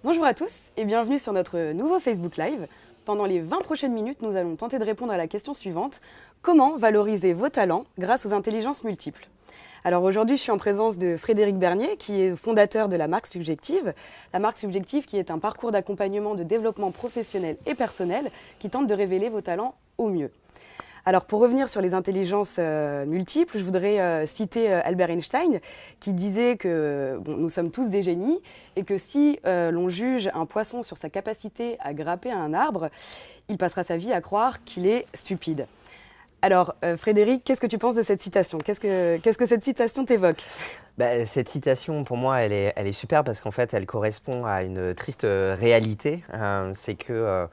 Bonjour à tous et bienvenue sur notre nouveau Facebook Live. Pendant les 20 prochaines minutes, nous allons tenter de répondre à la question suivante. Comment valoriser vos talents grâce aux intelligences multiples? Alors aujourd'hui, je suis en présence de Frédéric Bernier, qui est fondateur de la marque Subjective. La marque Subjective qui est un parcours d'accompagnement de développement professionnel et personnel qui tente de révéler vos talents au mieux. Alors pour revenir sur les intelligences multiples, je voudrais citer Albert Einstein qui disait que nous sommes tous des génies et que si l'on juge un poisson sur sa capacité à grimper à un arbre, il passera sa vie à croire qu'il est stupide. Alors Frédéric, qu'est-ce que tu penses de cette citation? Qu'est-ce que cette citation t'évoque? Cette citation, pour moi, elle est super parce qu'en fait, elle correspond à une triste réalité. C'est que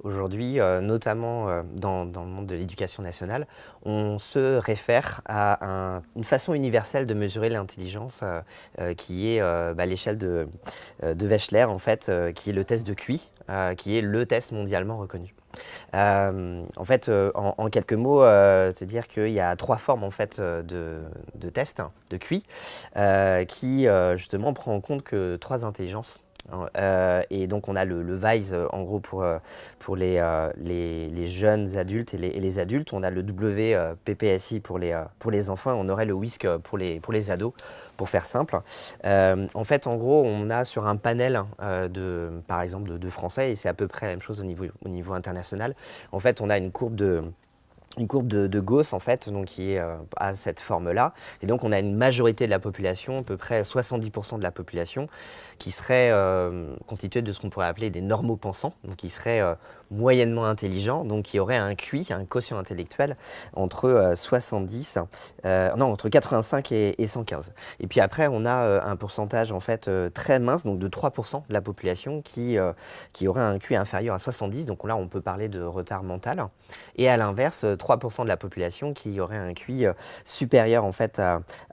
aujourd'hui, notamment dans le monde de l'éducation nationale, on se réfère à une façon universelle de mesurer l'intelligence qui est l'échelle de Wechsler, en fait, qui est le test de QI, qui est le test mondialement reconnu. En quelques mots, te dire qu'il y a 3 formes en fait, de tests de QI qui justement prend en compte que 3 intelligences. Et donc on a le WISE en gros pour les jeunes adultes et les adultes. On a le WPPSI pour les enfants et on aurait le WISC pour les ados, pour faire simple. En fait, en gros, on a sur un panel par exemple de français, et c'est à peu près la même chose au niveau international. En fait, on a une courbe de Gauss en fait, donc qui est à cette forme-là. Et donc on a une majorité de la population, à peu près 70% de la population, qui serait constituée de ce qu'on pourrait appeler des normaux pensants, donc qui seraient moyennement intelligents, donc qui auraient un QI, un quotient intellectuel, entre 85 et 115. Et puis après, on a un pourcentage en fait très mince, donc de 3% de la population qui aurait un QI inférieur à 70, donc là on peut parler de retard mental. Et à l'inverse, 3% de la population qui aurait un QI supérieur en fait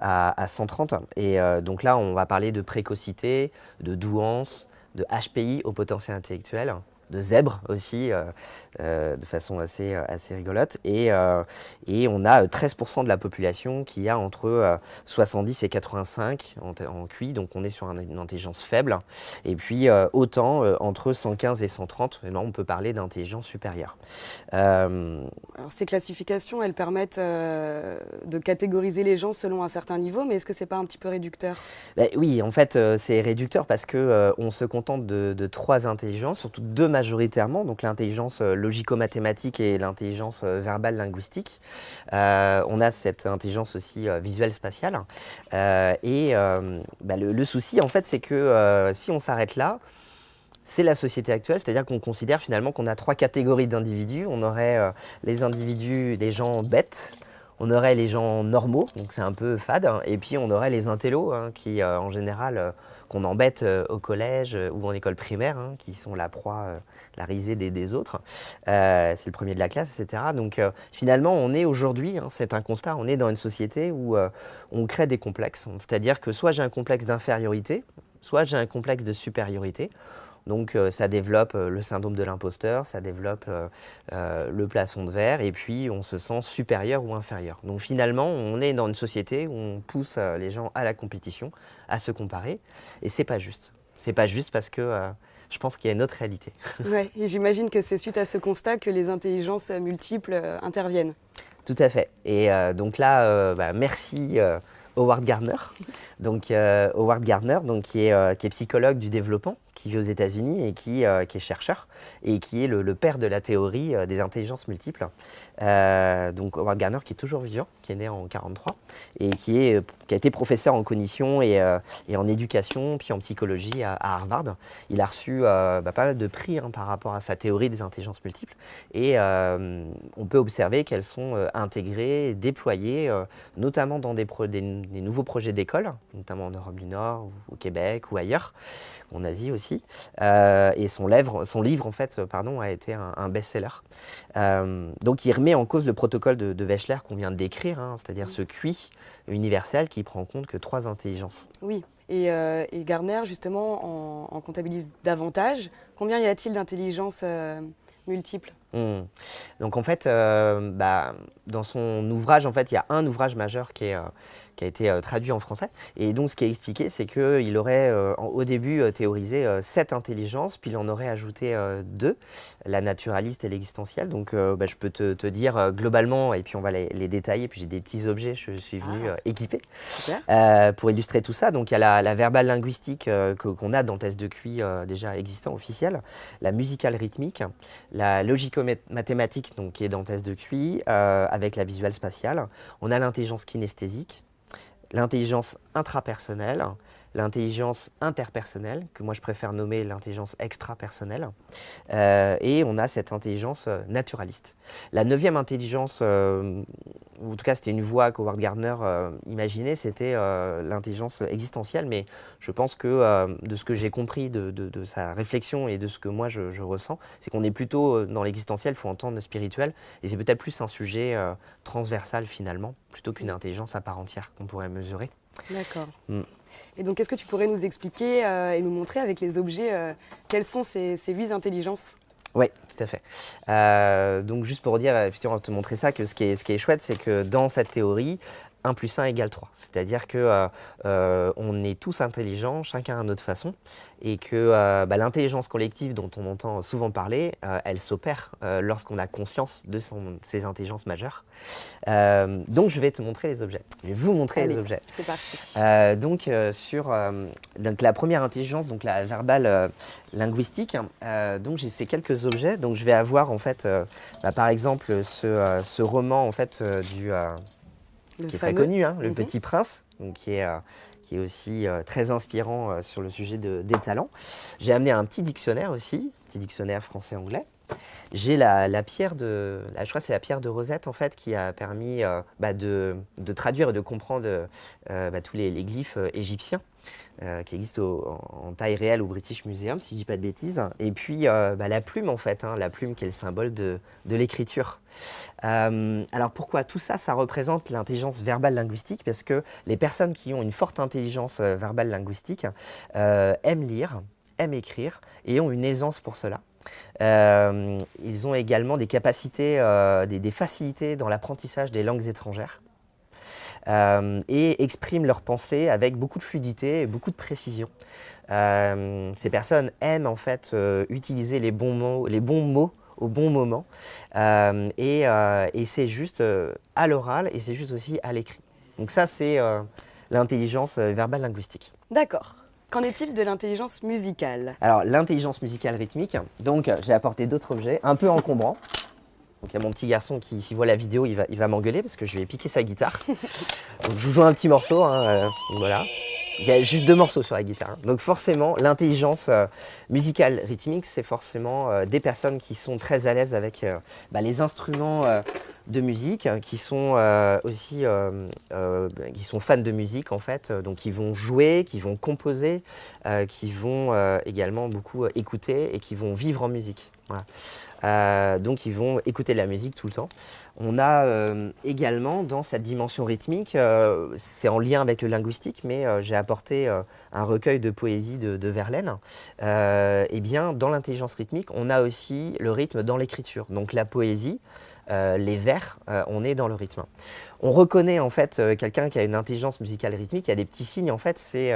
à 130. Et donc là, on va parler de précocité, de douance, de HPI au potentiel intellectuel, de zèbre aussi, de façon assez rigolote. Et on a 13% de la population qui a entre 70 et 85 en QI, donc on est sur une intelligence faible. Et puis autant entre 115 et 130, et là on peut parler d'intelligence supérieure. Alors, ces classifications, elles permettent de catégoriser les gens selon un certain niveau, mais est-ce que c'est pas un petit peu réducteur? Oui, en fait, c'est réducteur parce que on se contente de 3 intelligences, surtout 2 majoritairement, donc l'intelligence logico-mathématique et l'intelligence verbale linguistique. On a cette intelligence aussi visuelle spatiale. Le souci, en fait, c'est que si on s'arrête là, c'est la société actuelle, c'est-à-dire qu'on considère finalement qu'on a 3 catégories d'individus. On aurait les individus, des gens bêtes, on aurait les gens normaux, donc c'est un peu fade, hein, et puis on aurait les intellos, hein, qui en général, qu'on embête au collège ou en école primaire, hein, qui sont la proie, la risée des autres. C'est le premier de la classe, etc. Donc finalement, on est aujourd'hui, hein, c'est un constat, on est dans une société où on crée des complexes. C'est-à-dire que soit j'ai un complexe d'infériorité, soit j'ai un complexe de supériorité. Donc ça développe le syndrome de l'imposteur, ça développe le plafond de verre, et puis on se sent supérieur ou inférieur. Donc finalement, on est dans une société où on pousse les gens à la compétition, à se comparer, et c'est pas juste. C'est pas juste parce que je pense qu'il y a une autre réalité. Ouais, et j'imagine que c'est suite à ce constat que les intelligences multiples interviennent. Tout à fait. Et donc là, merci Howard Gardner. Donc Howard Gardner, donc, qui est psychologue du développement, qui vit aux États-Unis et qui est chercheur et qui est le père de la théorie des intelligences multiples. Donc Howard Gardner qui est toujours vivant, qui est né en 1943 et qui a été professeur en cognition et en éducation, puis en psychologie à Harvard. Il a reçu pas mal de prix, hein, par rapport à sa théorie des intelligences multiples, et on peut observer qu'elles sont intégrées, déployées, notamment dans des nouveaux projets d'école, notamment en Europe du Nord, ou au Québec ou ailleurs, en Asie aussi. Et son livre en fait, a été un best-seller. Donc il remet en cause le protocole de Wechsler qu'on vient de décrire, hein, c'est-à-dire ce QI universel qui prend en compte que 3 intelligences. Oui, et Gardner, justement, en comptabilise davantage. Combien y a-t-il d'intelligences multiples? Hmm. Donc en fait, dans son ouvrage, en fait, il y a un ouvrage majeur qui a été traduit en français. Et donc ce qui est expliqué, c'est qu'il aurait au début théorisé 7 intelligences, puis il en aurait ajouté 2, la naturaliste et l'existentielle. Donc je peux te dire globalement, et puis on va les détailler, puis j'ai des petits objets, je suis venu équipé pour illustrer tout ça. Donc il y a la verbale linguistique qu'on a dans le test de QI déjà existant, officiel, la musicale rythmique, la logico-mathématique, donc qui est dans le test de QI, avec la visuelle spatiale. On a l'intelligence kinesthésique, l'intelligence intrapersonnelle, l'intelligence interpersonnelle, que moi je préfère nommer l'intelligence extrapersonnelle, et on a cette intelligence naturaliste. La 9e intelligence, ou en tout cas c'était une voie qu'Howard Gardner imaginait, c'était l'intelligence existentielle, mais je pense que de ce que j'ai compris de sa réflexion et de ce que moi je ressens, c'est qu'on est plutôt dans l'existentiel, il faut entendre le spirituel, et c'est peut-être plus un sujet transversal finalement, plutôt qu'une intelligence à part entière qu'on pourrait mesurer. D'accord. Et donc, est-ce que tu pourrais nous expliquer et nous montrer avec les objets quelles sont ces 8 intelligences? Oui, tout à fait. Donc, juste pour dire, effectivement, te montrer ça, que ce qui est chouette, c'est que dans cette théorie, 1 plus 1 égale 3. C'est-à-dire que on est tous intelligents, chacun à notre façon, et que l'intelligence collective dont on entend souvent parler, elle s'opère lorsqu'on a conscience de ses intelligences majeures. Donc je vais te montrer les objets. Je vais vous montrer les objets. C'est parti. Donc la première intelligence, donc la verbale linguistique, donc j'ai ces quelques objets. Donc je vais avoir en fait, par exemple ce roman en fait qui est très connu, hein, Le Petit Prince, donc qui est aussi très inspirant sur le sujet des talents. J'ai amené un petit dictionnaire aussi, petit dictionnaire français-anglais. J'ai la pierre je crois que c'est la pierre de Rosette en fait, qui a permis de traduire et de comprendre tous les glyphes égyptiens qui existent en taille réelle au British Museum, si je ne dis pas de bêtises. Et puis la plume en fait, la plume qui est le symbole de l'écriture. Alors pourquoi tout ça, ça représente l'intelligence verbale linguistique, parce que les personnes qui ont une forte intelligence verbale linguistique aiment lire, aiment écrire et ont une aisance pour cela. Ils ont également des capacités, des facilités dans l'apprentissage des langues étrangères et expriment leurs pensées avec beaucoup de fluidité et beaucoup de précision. Ces personnes aiment en fait utiliser les bons mots au bon moment et c'est juste à l'oral et c'est juste aussi à l'écrit. Donc ça c'est l'intelligence verbale linguistique. D'accord. Qu'en est-il de l'intelligence musicale? Alors, l'intelligence musicale rythmique, donc j'ai apporté d'autres objets un peu encombrants. Donc, il y a mon petit garçon qui, s'il voit la vidéo, il va m'engueuler parce que je lui ai piqué sa guitare. Donc, je vous joue un petit morceau, hein, voilà. Il y a juste 2 morceaux sur la guitare. Hein. Donc, forcément, l'intelligence musicale rythmique, c'est forcément des personnes qui sont très à l'aise avec les instruments de musique, qui sont aussi qui sont fans de musique en fait, donc qui vont jouer, qui vont composer, qui vont également beaucoup écouter et qui vont vivre en musique. Voilà. Donc ils vont écouter de la musique tout le temps. On a également dans cette dimension rythmique, c'est en lien avec le linguistique, mais j'ai apporté un recueil de poésie de Verlaine. Et bien dans l'intelligence rythmique, on a aussi le rythme dans l'écriture. Donc la poésie, les vers, on est dans le rythme. On reconnaît en fait quelqu'un qui a une intelligence musicale rythmique, il y a des petits signes en fait, c'est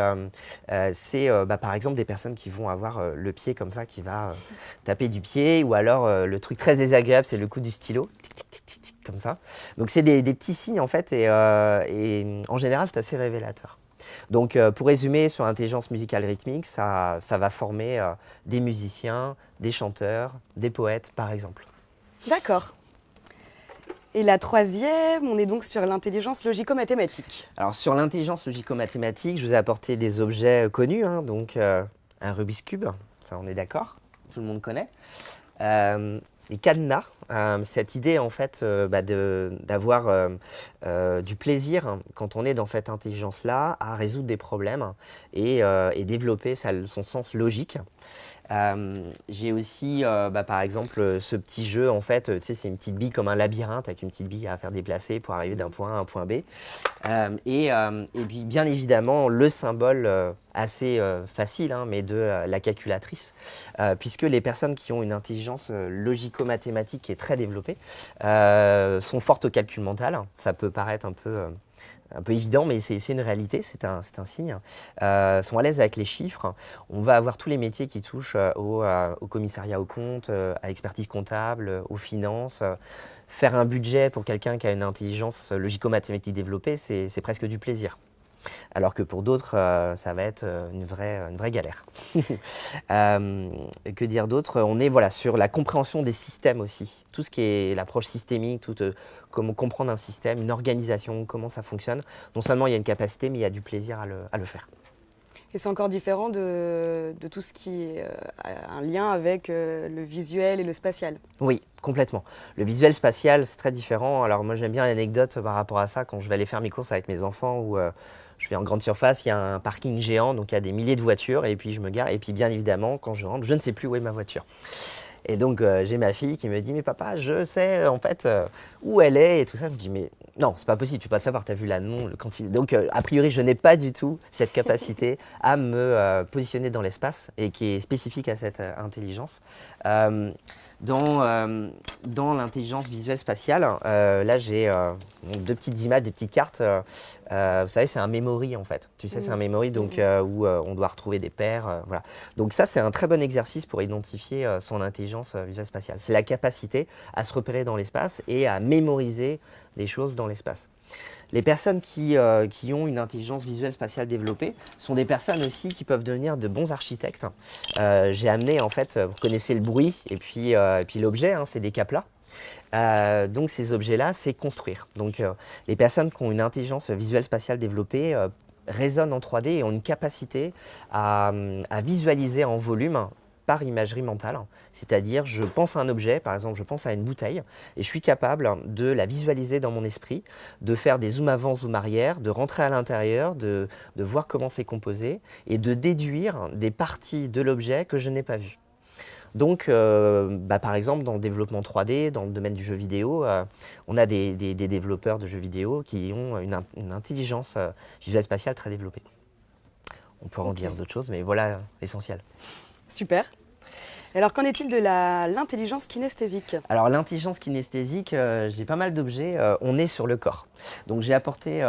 par exemple des personnes qui vont avoir le pied comme ça, qui va taper du pied, ou alors le truc très désagréable, c'est le coup du stylo, tic, tic, tic, tic, tic, comme ça. Donc c'est des petits signes en fait, et en général c'est assez révélateur. Donc pour résumer, sur l'intelligence musicale rythmique, ça va former des musiciens, des chanteurs, des poètes par exemple. D'accord. Et la 3e, on est donc sur l'intelligence logico-mathématique. Alors sur l'intelligence logico-mathématique, je vous ai apporté des objets connus, hein, donc un Rubik's Cube, enfin on est d'accord, tout le monde connaît. Les cadenas, cette idée en fait d'avoir du plaisir hein, quand on est dans cette intelligence-là à résoudre des problèmes et développer son sens logique. J'ai aussi, par exemple, ce petit jeu, en fait, tu sais, c'est une petite bille comme un labyrinthe avec une petite bille à faire déplacer pour arriver d'un point A à un point B. Et puis, bien évidemment, le symbole assez facile, hein, mais de la calculatrice, puisque les personnes qui ont une intelligence logico-mathématique qui est très développée sont fortes au calcul mental. Ça peut paraître un peu évident, mais c'est une réalité, c'est un signe. Sont à l'aise avec les chiffres. On va avoir tous les métiers qui touchent au commissariat aux comptes, à l'expertise comptable, aux finances. Faire un budget pour quelqu'un qui a une intelligence logico-mathématique développée, c'est presque du plaisir. Alors que pour d'autres, ça va être une vraie galère. Que dire d'autre? On est voilà, sur la compréhension des systèmes aussi. Tout ce qui est l'approche systémique, comment comprendre un système, une organisation, comment ça fonctionne. Non seulement il y a une capacité, mais il y a du plaisir à le faire. Et c'est encore différent de tout ce qui est un lien avec le visuel et le spatial. Oui, complètement. Le visuel spatial, c'est très différent. Alors moi, j'aime bien l'anecdote par rapport à ça quand je vais aller faire mes courses avec mes enfants où je vais en grande surface, il y a un parking géant, donc il y a des milliers de voitures et puis je me gare. Et puis bien évidemment, quand je rentre, je ne sais plus où est ma voiture. Et donc j'ai ma fille qui me dit « Mais papa, je sais en fait où elle est » et tout ça. Je me dis « Mais non, c'est pas possible, tu peux pas savoir, tu as vu la nom, le quantité. » Donc a priori, je n'ai pas du tout cette capacité à me positionner dans l'espace et qui est spécifique à cette intelligence. Dans l'intelligence visuelle spatiale, là j'ai deux petites images, des petites cartes. Vous savez, c'est un memory en fait. Tu sais, c'est un memory donc, où on doit retrouver des paires. Voilà. Donc ça, c'est un très bon exercice pour identifier son intelligence visuelle spatiale. C'est la capacité à se repérer dans l'espace et à mémoriser des choses dans l'espace. Les personnes qui ont une intelligence visuelle spatiale développée sont des personnes aussi qui peuvent devenir de bons architectes. J'ai amené, en fait, vous connaissez le bruit et puis l'objet, hein, c'est des cas plats. Donc ces objets-là, c'est construire. Donc les personnes qui ont une intelligence visuelle spatiale développée raisonnent en 3D et ont une capacité à visualiser en volume par imagerie mentale, c'est-à-dire je pense à un objet, par exemple je pense à une bouteille, et je suis capable de la visualiser dans mon esprit, de faire des zooms avant, zoom arrière, de rentrer à l'intérieur, de voir comment c'est composé, et de déduire des parties de l'objet que je n'ai pas vues. Donc, par exemple, dans le développement 3D, dans le domaine du jeu vidéo, on a des développeurs de jeux vidéo qui ont une intelligence visuelle spatiale très développée. On peut en dire d'autres choses, mais voilà l'essentiel. Super. Alors, qu'en est-il de l'intelligence kinesthésique? Alors, l'intelligence kinesthésique, j'ai pas mal d'objets. On est sur le corps. Donc, j'ai apporté,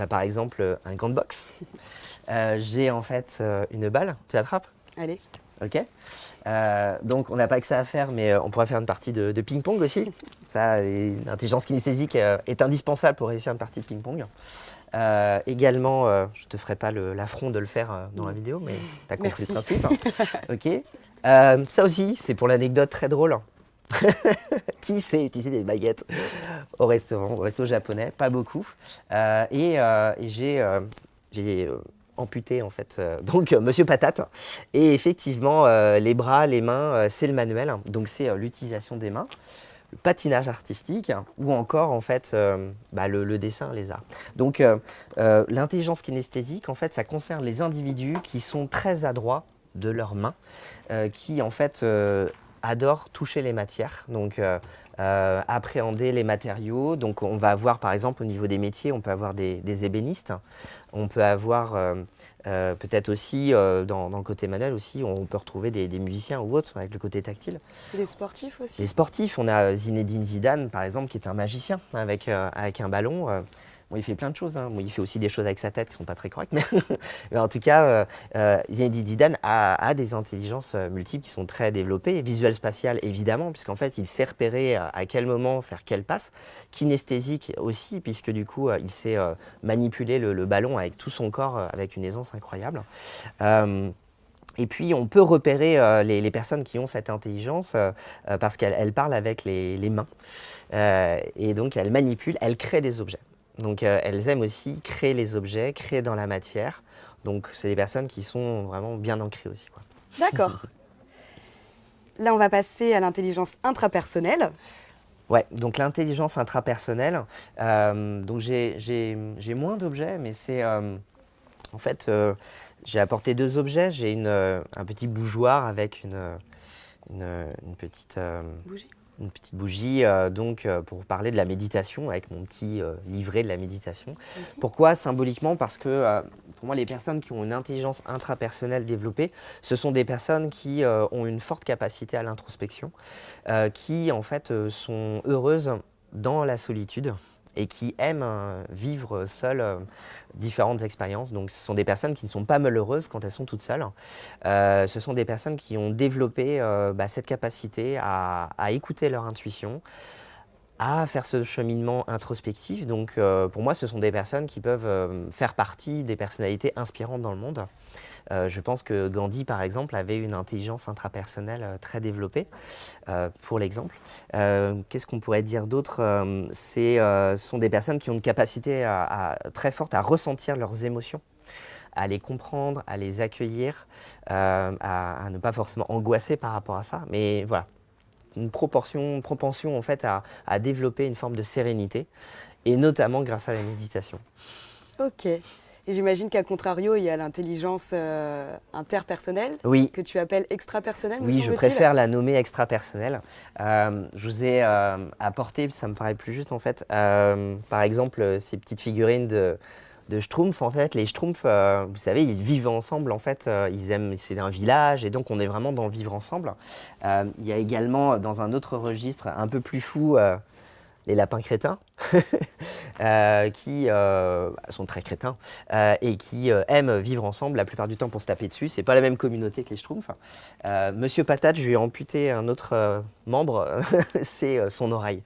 par exemple, un gant de boxe. J'ai en fait une balle. Tu l'attrapes? Allez. Ok. Donc, on n'a pas que ça à faire, mais on pourrait faire une partie de ping-pong aussi. Ça, l'intelligence kinesthésique est indispensable pour réussir une partie de ping-pong. Également, je ne te ferai pas l'affront de le faire dans la vidéo, mais tu as compris le principe. Ok. Ça aussi, c'est pour l'anecdote très drôle. Qui sait utiliser des baguettes au resto japonais? Pas beaucoup. Et j'ai amputé en fait donc Monsieur Patate. Et effectivement, les bras, les mains, c'est le manuel. Donc c'est l'utilisation des mains. Le patinage artistique ou encore en fait le dessin, les arts. Donc l'intelligence kinesthésique, en fait, ça concerne les individus qui sont très adroits de leurs mains, qui en fait adorent toucher les matières, donc appréhender les matériaux. Donc on va avoir par exemple au niveau des métiers, on peut avoir des ébénistes, on peut avoir peut-être aussi, dans le côté manuel aussi, on peut retrouver des musiciens ou autres avec le côté tactile. Des sportifs aussi. Les sportifs, on a Zinedine Zidane par exemple qui est un magicien avec un ballon. Bon, il fait plein de choses, hein. Bon, il fait aussi des choses avec sa tête qui ne sont pas très correctes, mais en tout cas, Zinedine Zidane a des intelligences multiples qui sont très développées, visuelles spatiales évidemment, puisqu'en fait il sait repérer à quel moment faire quelle passe, kinesthésique aussi, puisque du coup il sait manipuler le ballon avec tout son corps avec une aisance incroyable. Et puis, on peut repérer les personnes qui ont cette intelligence parce qu'elles parlent avec les mains. Et donc, elles manipulent, elles créent des objets. Donc, elles aiment aussi créer les objets, créer dans la matière. Donc, c'est des personnes qui sont vraiment bien ancrées aussi, quoi. D'accord. Là, on va passer à l'intelligence intrapersonnelle. Ouais, donc l'intelligence intrapersonnelle, donc j'ai moins d'objets, mais c'est en fait, j'ai apporté 2 objets. J'ai un petit bougeoir avec une petite, Bougie. une petite bougie donc, pour parler de la méditation, avec mon petit livret de la méditation. Pourquoi symboliquement? Parce que pour moi, les personnes qui ont une intelligence intrapersonnelle développée, ce sont des personnes qui ont une forte capacité à l'introspection, qui en fait sont heureuses dans la solitude et qui aiment vivre seules différentes expériences. Donc ce sont des personnes qui ne sont pas malheureuses quand elles sont toutes seules. Ce sont des personnes qui ont développé cette capacité à écouter leur intuition, à faire ce cheminement introspectif. Donc pour moi, ce sont des personnes qui peuvent faire partie des personnalités inspirantes dans le monde. Je pense que Gandhi, par exemple, avait une intelligence intrapersonnelle très développée, pour l'exemple. Qu'est-ce qu'on pourrait dire d'autre? Ce sont des personnes qui ont une capacité très forte à ressentir leurs émotions, à les comprendre, à les accueillir, à ne pas forcément angoisser par rapport à ça. Mais voilà, une propension en fait à développer une forme de sérénité, et notamment grâce à la méditation. Ok. Et j'imagine qu'à contrario, il y a l'intelligence interpersonnelle, Oui. que tu appelles extrapersonnelle, me Oui, je semble-t-il. préfère la nommer extra-personnelle. Je vous ai apporté, ça me paraît plus juste en fait, par exemple, ces petites figurines de Schtroumpfs. En fait, les Schtroumpfs, vous savez, ils vivent ensemble. En fait, ils aiment, c'est un village, et donc on est vraiment dans vivre ensemble. Il y a également, dans un autre registre un peu plus fou, les lapins crétins, qui sont très crétins et qui aiment vivre ensemble la plupart du temps pour se taper dessus. C'est pas la même communauté que les Schtroumpfs. Monsieur Patate, je lui ai amputé un autre membre, c'est son oreille.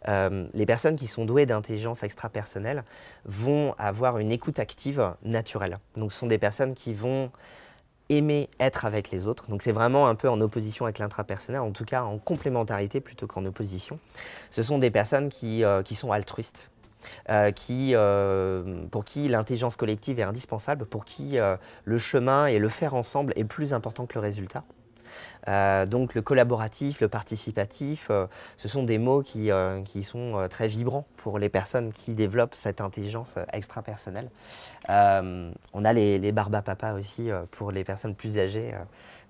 Les personnes qui sont douées d'intelligence extrapersonnelle vont avoir une écoute active naturelle. Donc ce sont des personnes qui vont aimer être avec les autres. Donc c'est vraiment un peu en opposition avec l'intrapersonnel, en tout cas en complémentarité plutôt qu'en opposition. Ce sont des personnes qui sont altruistes, pour qui l'intelligence collective est indispensable, pour qui le chemin et le faire ensemble est plus important que le résultat. Donc le collaboratif, le participatif, ce sont des mots qui sont très vibrants pour les personnes qui développent cette intelligence extrapersonnelle. On a les barbapapas aussi pour les personnes plus âgées,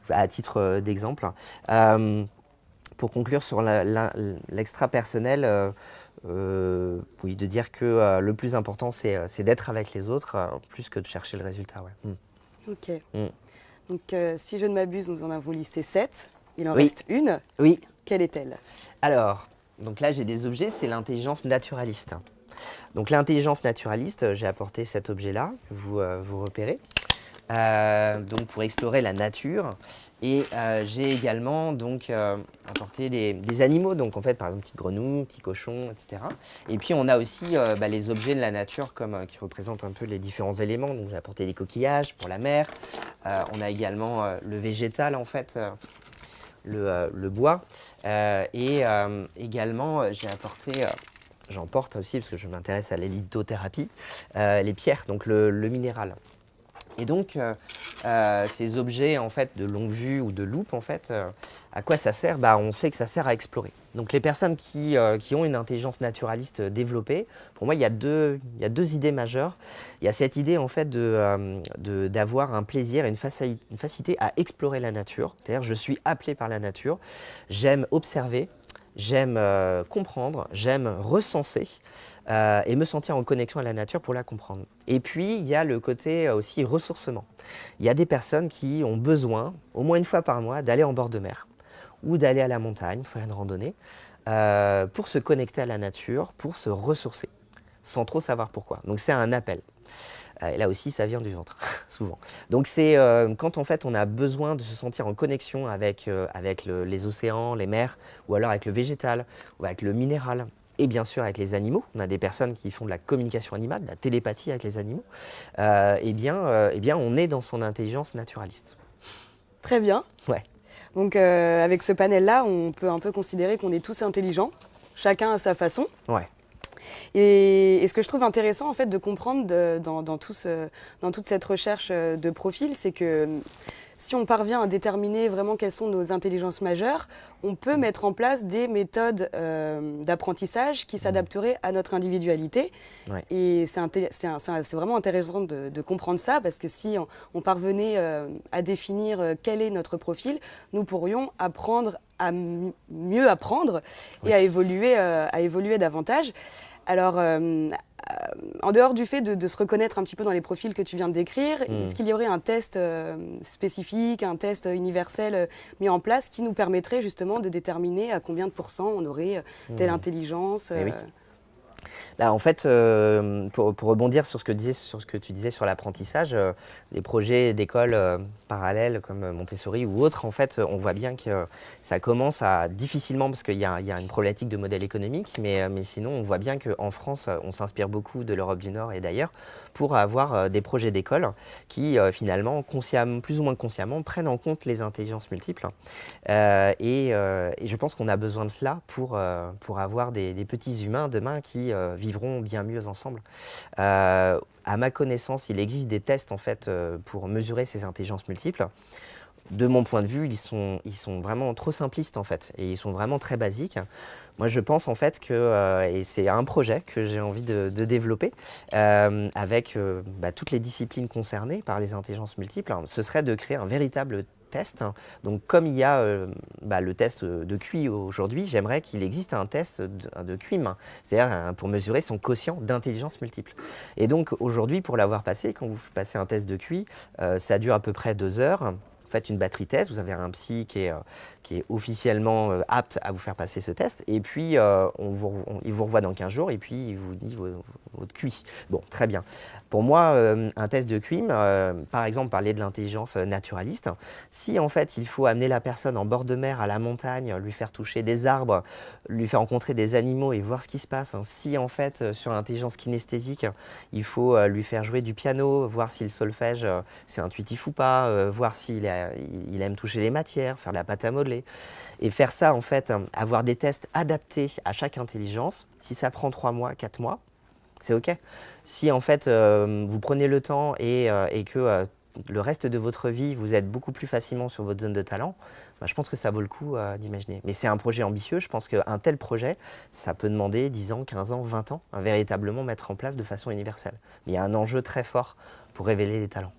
à titre d'exemple. Pour conclure sur l'extrapersonnel, oui, de dire que le plus important c'est d'être avec les autres plus que de chercher le résultat. Ouais. Ok. Donc, si je ne m'abuse, nous en avons listé 7. Il en Oui. reste une. Oui. Quelle est-elle? Alors, donc là j'ai des objets, c'est l'intelligence naturaliste. Donc l'intelligence naturaliste, j'ai apporté cet objet-là, que vous repérez, donc pour explorer la nature. Et j'ai également donc apporté des animaux, donc en fait par exemple petite grenouille, petit cochon, etc. Et puis on a aussi les objets de la nature qui représentent un peu les différents éléments. Donc j'ai apporté des coquillages pour la mer. On a également le végétal en fait. Le bois, et également j'ai apporté, j'emporte aussi parce que je m'intéresse à l'élithothérapie, les pierres, donc le minéral. Et donc ces objets en fait de longue vue ou de loupe en fait, à quoi ça sert? On sait que ça sert à explorer. Donc les personnes qui ont une intelligence naturaliste développée, pour moi il y a deux idées majeures. Il y a cette idée en fait d'avoir un plaisir et une facilité à explorer la nature. C'est-à-dire je suis appelé par la nature, j'aime observer, j'aime comprendre, j'aime recenser et me sentir en connexion à la nature pour la comprendre. Et puis, il y a le côté aussi ressourcement. Il y a des personnes qui ont besoin, au moins une fois par mois, d'aller en bord de mer ou d'aller à la montagne, faire une randonnée, pour se connecter à la nature, pour se ressourcer, sans trop savoir pourquoi. Donc c'est un appel. Et là aussi, ça vient du ventre, souvent. Donc c'est quand en fait on a besoin de se sentir en connexion avec les océans, les mers, ou alors avec le végétal, ou avec le minéral, et bien sûr avec les animaux. On a des personnes qui font de la communication animale, de la télépathie avec les animaux. Eh bien, on est dans son intelligence naturaliste. Très bien. Ouais. Donc avec ce panel-là, on peut un peu considérer qu'on est tous intelligents, chacun à sa façon. Ouais. Et ce que je trouve intéressant en fait de comprendre dans toute cette recherche de profil, c'est que si on parvient à déterminer vraiment quelles sont nos intelligences majeures, on peut mettre en place des méthodes d'apprentissage qui s'adapteraient à notre individualité. Ouais. Et c'est vraiment intéressant de comprendre ça, parce que si on parvenait à définir quel est notre profil, nous pourrions apprendre à mieux apprendre et à évoluer davantage. Alors, en dehors du fait de se reconnaître un petit peu dans les profils que tu viens de décrire, est-ce qu'il y aurait un test spécifique, un test universel mis en place qui nous permettrait justement de déterminer à combien de pourcents on aurait telle intelligence Oui. Là, en fait, pour rebondir sur ce que tu disais sur l'apprentissage, les projets d'écoles parallèles comme Montessori ou autres, en fait, on voit bien que ça commence à difficilement, parce qu'il y a une problématique de modèle économique, mais sinon, on voit bien qu'en France, on s'inspire beaucoup de l'Europe du Nord et d'ailleurs pour avoir des projets d'école qui, finalement, plus ou moins consciemment, prennent en compte les intelligences multiples. Et je pense qu'on a besoin de cela pour avoir des petits humains demain qui vivront bien mieux ensemble. À ma connaissance, il existe des tests en fait, pour mesurer ces intelligences multiples. De mon point de vue, ils sont vraiment trop simplistes en fait, et ils sont vraiment très basiques. Moi, je pense en fait que, et c'est un projet que j'ai envie de développer avec toutes les disciplines concernées par les intelligences multiples, ce serait de créer un véritable test. Donc, comme il y a le test de QI aujourd'hui, j'aimerais qu'il existe un test de QIM, c'est-à-dire pour mesurer son quotient d'intelligence multiple. Et donc, aujourd'hui, pour l'avoir passé, quand vous passez un test de QI, ça dure à peu près 2 heures. Vous faites une batterie test, vous avez un psy qui est officiellement apte à vous faire passer ce test, et puis il vous revoit dans 15 jours, et puis il vous dit votre QI. Bon, très bien. Pour moi, un test de QIM, par exemple, parler de l'intelligence naturaliste, si en fait il faut amener la personne en bord de mer à la montagne, lui faire toucher des arbres, lui faire rencontrer des animaux et voir ce qui se passe, si en fait sur l'intelligence kinesthésique, il faut lui faire jouer du piano, voir si le solfège c'est intuitif ou pas, voir s'il aime toucher les matières, faire de la pâte à modeler. Et faire ça, en fait, avoir des tests adaptés à chaque intelligence, si ça prend 3 mois, 4 mois, c'est OK. Si en fait vous prenez le temps et que le reste de votre vie, vous êtes beaucoup plus facilement sur votre zone de talent, je pense que ça vaut le coup d'imaginer. Mais c'est un projet ambitieux, je pense qu'un tel projet, ça peut demander 10 ans, 15 ans, 20 ans, à véritablement mettre en place de façon universelle. Mais il y a un enjeu très fort pour révéler les talents.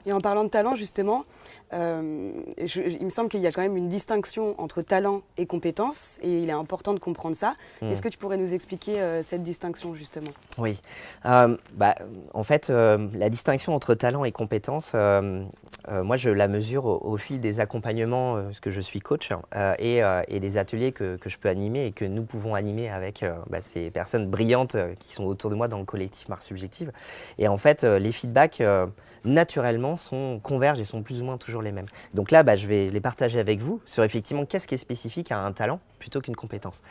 Et en parlant de talent, justement, il me semble qu'il y a quand même une distinction entre talent et compétence, et il est important de comprendre ça. Est-ce que tu pourrais nous expliquer cette distinction, justement? Oui. En fait, la distinction entre talent et compétence, moi, je la mesure au fil des accompagnements, parce que je suis coach, et des ateliers que je peux animer et que nous pouvons animer avec ces personnes brillantes qui sont autour de moi dans le collectif Marque Subjective. Et en fait, les feedbacks, naturellement, convergent et sont plus ou moins toujours les mêmes. Donc là, je vais les partager avec vous sur effectivement qu'est-ce qui est spécifique à un talent plutôt qu'une compétence.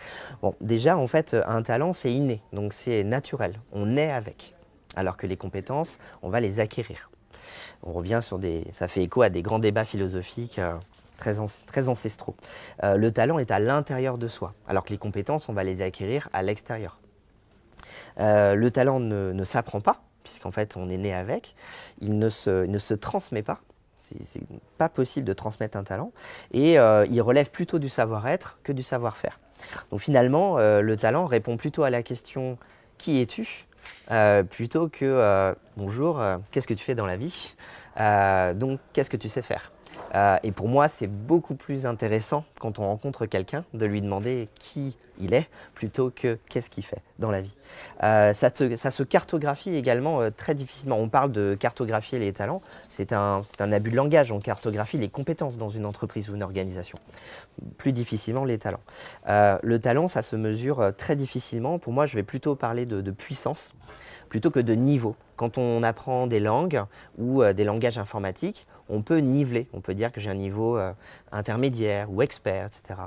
Bon, déjà, en fait, un talent, c'est inné, donc c'est naturel, on naît avec. Alors que les compétences, on va les acquérir. On revient sur ça fait écho à des grands débats philosophiques très ancestraux. Le talent est à l'intérieur de soi, alors que les compétences, on va les acquérir à l'extérieur. Le talent ne s'apprend pas, puisqu'en fait, on est né avec. Il ne se transmet pas. C'est pas possible de transmettre un talent. Et il relève plutôt du savoir-être que du savoir-faire. Donc finalement, le talent répond plutôt à la question « Qui es-tu » plutôt que « Bonjour, qu'est-ce que tu fais dans la vie ?» Donc, qu'est-ce que tu sais faire? Et pour moi, c'est beaucoup plus intéressant quand on rencontre quelqu'un de lui demander qui il est plutôt que qu'est-ce qu'il fait dans la vie. Ça se cartographie également très difficilement. On parle de cartographier les talents, c'est un abus de langage. On cartographie les compétences dans une entreprise ou une organisation. Plus difficilement les talents. Le talent, ça se mesure très difficilement. Pour moi, je vais plutôt parler de puissance plutôt que de niveau. Quand on apprend des langues ou des langages informatiques, on peut niveler. On peut dire que j'ai un niveau intermédiaire ou expert, etc.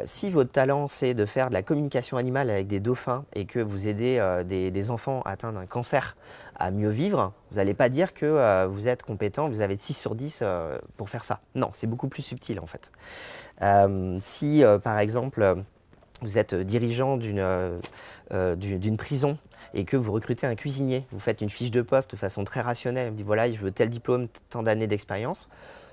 Si votre talent, c'est de faire de la communication animale avec des dauphins et que vous aidez des enfants atteints d'un cancer à mieux vivre, vous n'allez pas dire que vous êtes compétent, vous avez 6 sur 10 pour faire ça. Non, c'est beaucoup plus subtil en fait. Si, par exemple, vous êtes dirigeant d'une prison et que vous recrutez un cuisinier, vous faites une fiche de poste de façon très rationnelle, vous dites voilà, je veux tel diplôme, tant d'années d'expérience.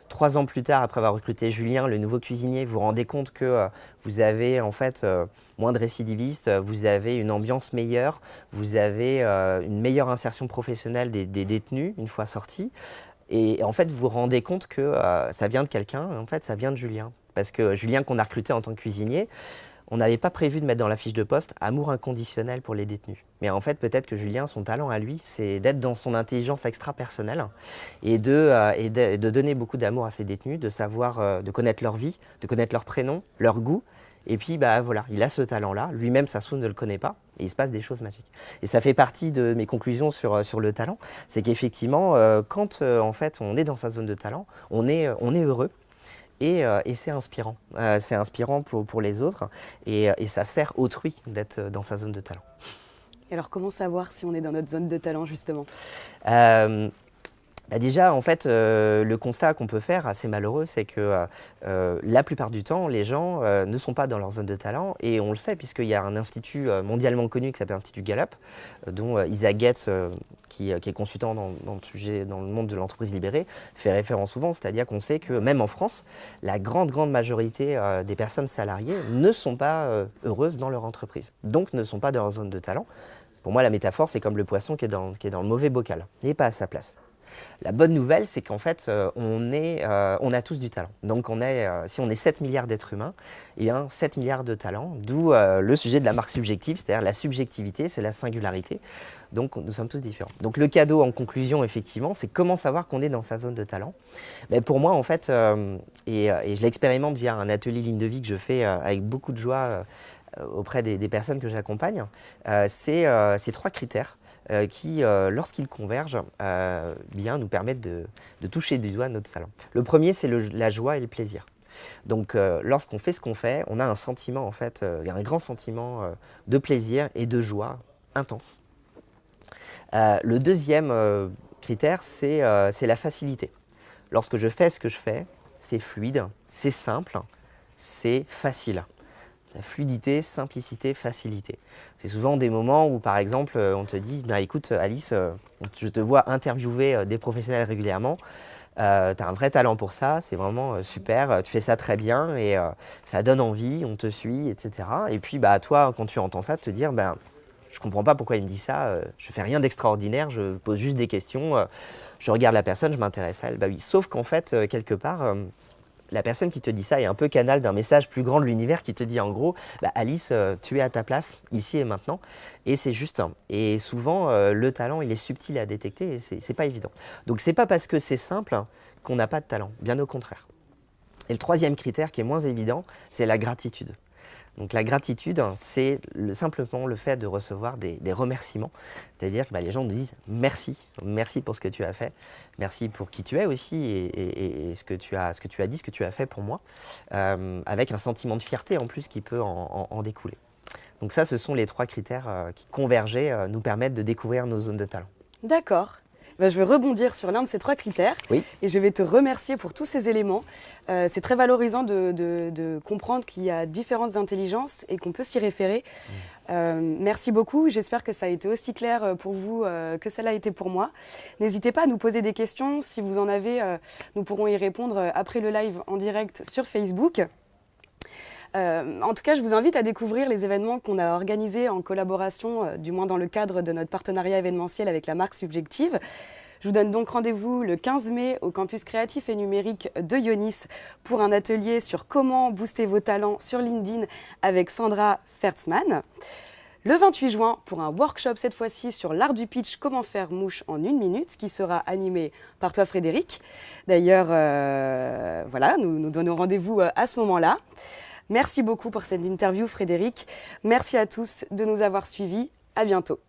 3 ans plus tard, après avoir recruté Julien, le nouveau cuisinier, vous vous rendez compte que vous avez en fait moins de récidivistes, vous avez une ambiance meilleure, vous avez une meilleure insertion professionnelle des détenus une fois sortis. Et en fait, vous vous rendez compte que ça vient de quelqu'un, en fait, ça vient de Julien. Parce que Julien, qu'on a recruté en tant que cuisinier, on n'avait pas prévu de mettre dans la fiche de poste amour inconditionnel pour les détenus. Mais en fait, peut-être que Julien, son talent à lui, c'est d'être dans son intelligence extra-personnelle et de donner beaucoup d'amour à ses détenus, de savoir, de connaître leur vie, de connaître leur prénom, leur goût. Et puis, voilà, il a ce talent-là. Lui-même, ça se trouve, ne le connaît pas. Et il se passe des choses magiques. Et ça fait partie de mes conclusions sur le talent. C'est qu'effectivement, quand en fait, on est dans sa zone de talent, on est heureux. Et c'est inspirant. C'est inspirant pour les autres et ça sert autrui d'être dans sa zone de talent. Et alors, comment savoir si on est dans notre zone de talent, justement? Déjà, en fait, le constat qu'on peut faire, assez malheureux, c'est que la plupart du temps, les gens ne sont pas dans leur zone de talent. Et on le sait, puisqu'il y a un institut mondialement connu qui s'appelle l'Institut Gallup, dont Isaac Getz, qui est consultant dans le monde de l'entreprise libérée, fait référence souvent. C'est-à-dire qu'on sait que même en France, la grande majorité des personnes salariées ne sont pas heureuses dans leur entreprise. Donc, ne sont pas dans leur zone de talent. Pour moi, la métaphore, c'est comme le poisson qui est dans le mauvais bocal, il n'est pas à sa place. La bonne nouvelle, c'est qu'en fait, on a tous du talent. Donc, si on est 7 milliards d'êtres humains, eh bien, 7 milliards de talents, d'où le sujet de la marque subjective, c'est-à-dire la subjectivité, c'est la singularité. Donc, nous sommes tous différents. Donc, le cadeau, en conclusion, effectivement, c'est comment savoir qu'on est dans sa zone de talent. Mais pour moi, en fait, et je l'expérimente via un atelier ligne de vie que je fais avec beaucoup de joie auprès des personnes que j'accompagne, c'est 3 critères qui, lorsqu'ils convergent, bien nous permettent de toucher du doigt notre talent. Le premier, c'est la joie et le plaisir. Donc, lorsqu'on fait ce qu'on fait, on a un sentiment, en fait, un grand sentiment de plaisir et de joie intense. Le deuxième critère, c'est la facilité. Lorsque je fais ce que je fais, c'est fluide, c'est simple, c'est facile. La fluidité, simplicité, facilité. C'est souvent des moments où, par exemple, on te dit écoute, Alice, je te vois interviewer des professionnels régulièrement. Tu as un vrai talent pour ça, c'est vraiment super, tu fais ça très bien et ça donne envie, on te suit, etc. Et puis, toi, quand tu entends ça, te dire je ne comprends pas pourquoi il me dit ça, je ne fais rien d'extraordinaire, je pose juste des questions, je regarde la personne, je m'intéresse à elle. Oui, sauf qu'en fait, quelque part, la personne qui te dit ça est un peu canal d'un message plus grand de l'univers qui te dit en gros, Alice, tu es à ta place, ici et maintenant. Et c'est juste. Et souvent, le talent, il est subtil à détecter et c'est pas évident. Donc, c'est pas parce que c'est simple qu'on n'a pas de talent, bien au contraire. Et le troisième critère qui est moins évident, c'est la gratitude. Donc la gratitude, c'est simplement le fait de recevoir des remerciements. C'est-à-dire que les gens nous disent merci, merci pour ce que tu as fait, merci pour qui tu es aussi et ce que tu as dit, ce que tu as fait pour moi, avec un sentiment de fierté en plus qui peut en découler. Donc ça, ce sont les 3 critères qui convergés nous permettent de découvrir nos zones de talent. D'accord. Je vais rebondir sur l'un de ces 3 critères et je vais te remercier pour tous ces éléments. C'est très valorisant de comprendre qu'il y a différentes intelligences et qu'on peut s'y référer. Merci beaucoup. J'espère que ça a été aussi clair pour vous que ça l'a été pour moi. N'hésitez pas à nous poser des questions. Si vous en avez, nous pourrons y répondre après le live en direct sur Facebook. En tout cas, je vous invite à découvrir les événements qu'on a organisés en collaboration, du moins dans le cadre de notre partenariat événementiel avec la marque Subjective. Je vous donne donc rendez-vous le 15 mai au campus créatif et numérique de Ionis pour un atelier sur comment booster vos talents sur LinkedIn avec Sandra Fertzman. Le 28 juin pour un workshop cette fois-ci sur l'art du pitch, comment faire mouche en 1 minute, qui sera animé par toi Frédéric. D'ailleurs, voilà, nous donnons rendez-vous à ce moment-là. Merci beaucoup pour cette interview Frédéric. Merci à tous de nous avoir suivis. À bientôt.